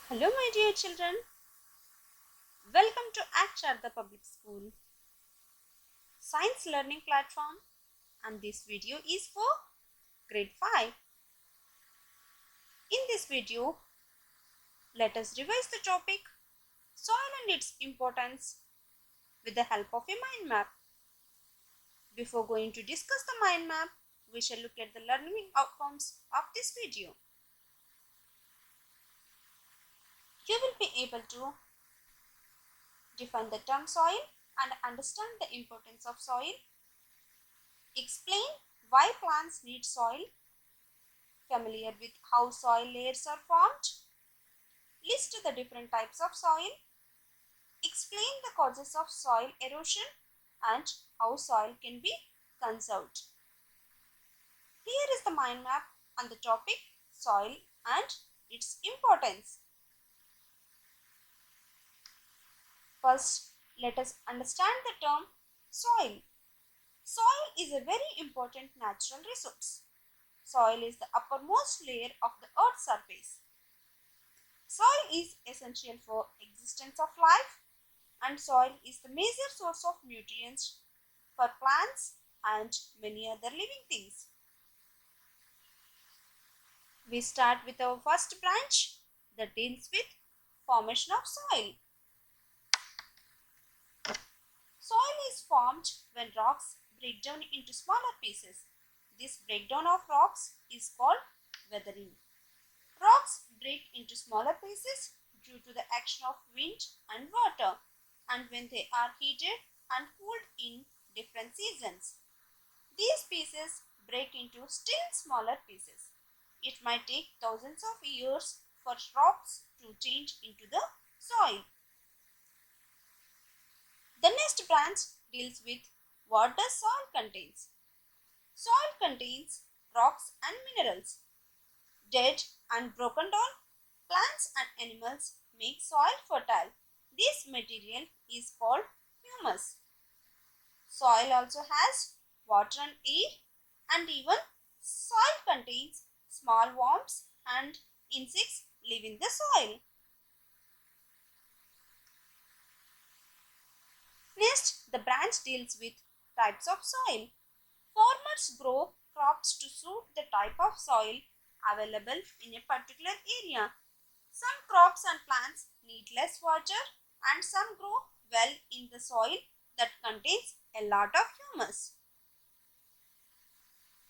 Hello, my dear children. Welcome to Akshar the Public School Science Learning Platform, and this video is for Grade 5. In this video, let us revise the topic Soil and its importance with the help of a mind map. Before going to discuss the mind map, we shall look at the learning outcomes of this video. You will be able to define the term soil and understand the importance of soil. Explain why plants need soil. Familiar with how soil layers are formed. List the different types of soil. Explain the causes of soil erosion and how soil can be conserved. Here is the mind map on the topic soil and its importance. First, let us understand the term soil. Soil is a very important natural resource. Soil is the uppermost layer of the earth's surface. Soil is essential for existence of life, and soil is the major source of nutrients for plants and many other living things. We start with our first branch that deals with formation of soil. Soil is formed when rocks break down into smaller pieces. This breakdown of rocks is called weathering. Rocks break into smaller pieces due to the action of wind and water, and when they are heated and cooled in different seasons. These pieces break into still smaller pieces. It might take thousands of years for rocks to change into the soil. The next branch deals with what does soil contains. Soil contains rocks and minerals. Dead and broken down plants and animals make soil fertile. This material is called humus. Soil also has water and air, and even soil contains small worms and insects live in the soil. Next, the branch deals with types of soil. Farmers grow crops to suit the type of soil available in a particular area. Some crops and plants need less water, and some grow well in the soil that contains a lot of humus.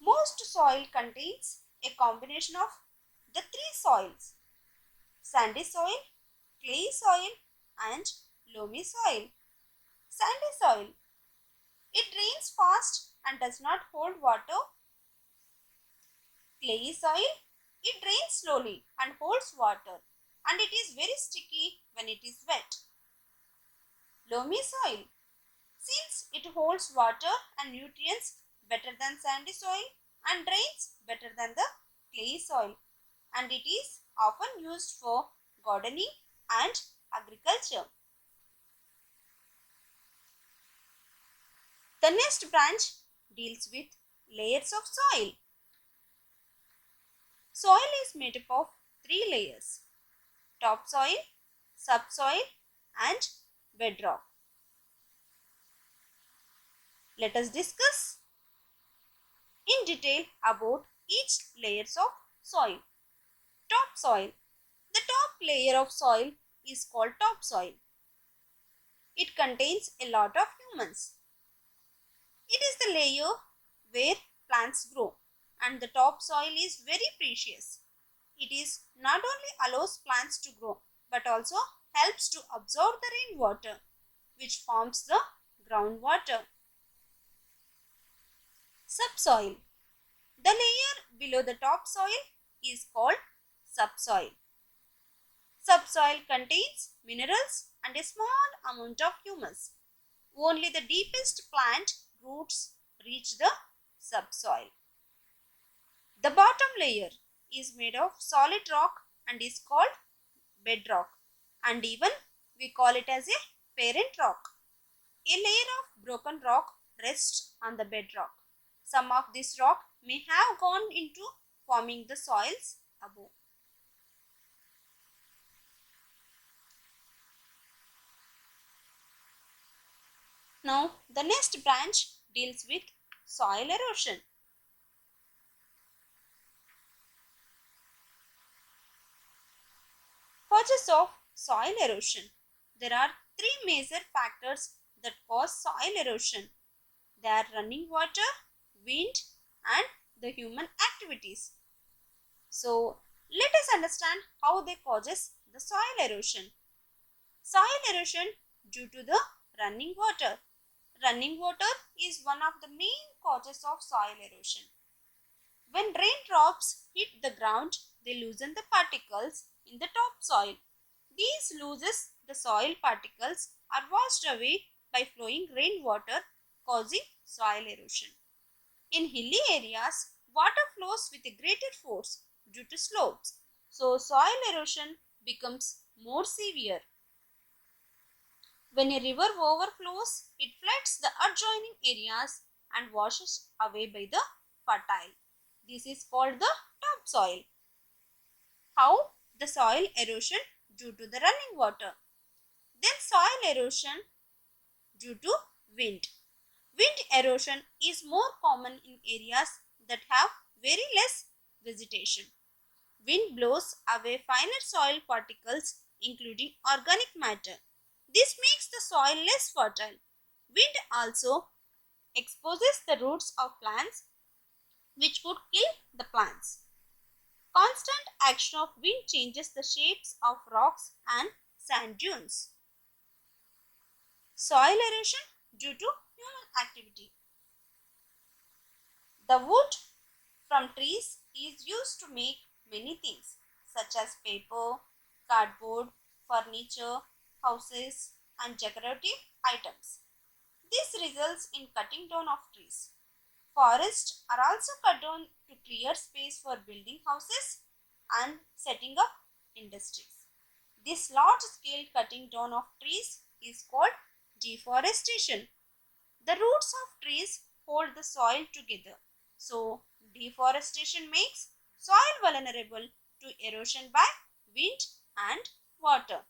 Most soil contains a combination of the three soils: sandy soil, clay soil, and loamy soil. Sandy soil. It drains fast and does not hold water. Clayey soil. It drains slowly and holds water, and it is very sticky when it is wet. Loamy soil. Since it holds water and nutrients better than sandy soil and drains better than the clay soil, and it is often used for gardening and agriculture. The next branch deals with layers of soil. Soil is made up of three layers: topsoil, subsoil, and bedrock. Let us discuss in detail about each layers of soil. Topsoil. The top layer of soil is called topsoil. It contains a lot of humus. It is the layer where plants grow, and the topsoil is very precious. It is not only allows plants to grow but also helps to absorb the rainwater, which forms the groundwater. Subsoil. The layer below the topsoil is called subsoil. Subsoil contains minerals and a small amount of humus. Only the deepest plant roots reach the subsoil. The bottom layer is made of solid rock and is called bedrock, and even we call it as a parent rock. A layer of broken rock rests on the bedrock. Some of this rock may have gone into forming the soils above. Now the next branch deals with soil erosion. Causes of soil erosion. There are three major factors that cause soil erosion. They are running water, wind and the human activities. So let us understand how they causes the soil erosion. Soil erosion due to the running water. Running water is one of the main causes of soil erosion. When raindrops hit the ground, they loosen the particles in the topsoil. These looses the soil particles are washed away by flowing rainwater, causing soil erosion. In hilly areas, water flows with a greater force due to slopes, so soil erosion becomes more severe. When a river overflows, it floods the adjoining areas and washes away by the fertile. This is called the topsoil. How? The soil erosion due to the running water. Then soil erosion due to wind. Wind erosion is more common in areas that have very less vegetation. Wind blows away finer soil particles including organic matter. This makes the soil less fertile. Wind also exposes the roots of plants which would kill the plants. Constant action of wind changes the shapes of rocks and sand dunes. Soil erosion due to human activity. The wood from trees is used to make many things such as paper, cardboard, furniture, houses and decorative items. This results in cutting down of trees. Forests are also cut down to clear space for building houses and setting up industries. This large scale cutting down of trees is called deforestation. The roots of trees hold the soil together. So, deforestation makes soil vulnerable to erosion by wind and water.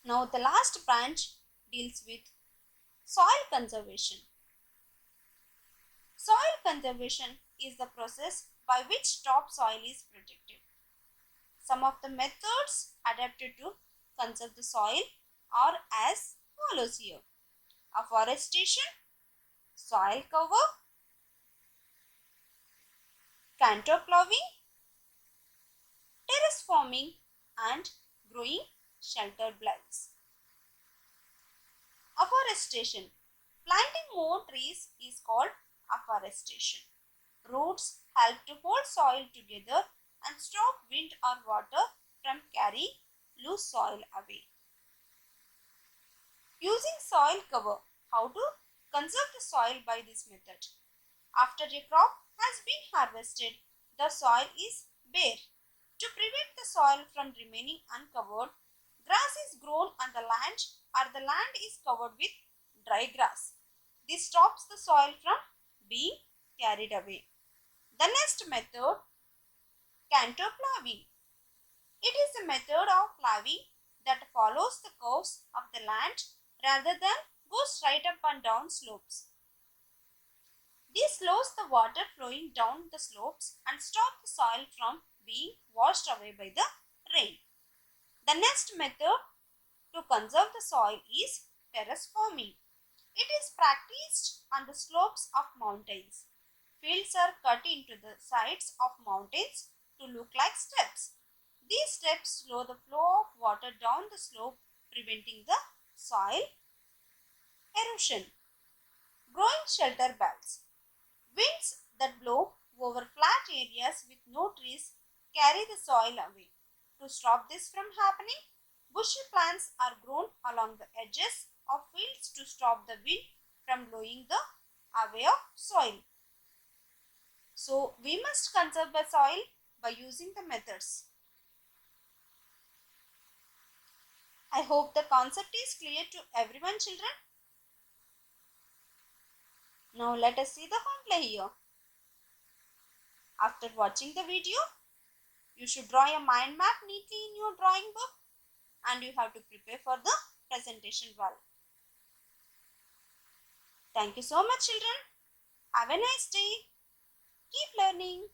Now, the last branch deals with soil conservation. Soil conservation is the process by which topsoil is protected. Some of the methods adapted to conserve the soil are as follows here. Afforestation, soil cover, canter ploughing, terrace farming and growing sheltered belts. Afforestation. Planting more trees is called afforestation. Roots help to hold soil together and stop wind or water from carrying loose soil away. Using soil cover. How to conserve the soil by this method? After a crop has been harvested, the soil is bare. To prevent the soil from remaining uncovered, grass is grown on the land or the land is covered with dry grass. This stops the soil from being carried away. The next method, canter ploughing. It is a method of ploughing that follows the curves of the land rather than goes right up and down slopes. This slows the water flowing down the slopes and stops the soil from being washed away by the rain. The next method to conserve the soil is terrace farming. It is practiced on the slopes of mountains. Fields are cut into the sides of mountains to look like steps. These steps slow the flow of water down the slope, preventing the soil erosion. Growing shelter belts. Winds that blow over flat areas with no trees carry the soil away. To stop this from happening, bushy plants are grown along the edges of fields to stop the wind from blowing the away of soil. So, we must conserve the soil by using the methods. I hope the concept is clear to everyone, children. Now let us see the home play here. After watching the video, you should draw a mind map neatly in your drawing book and you have to prepare for the presentation well. Thank you so much, children. Have a nice day. Keep learning.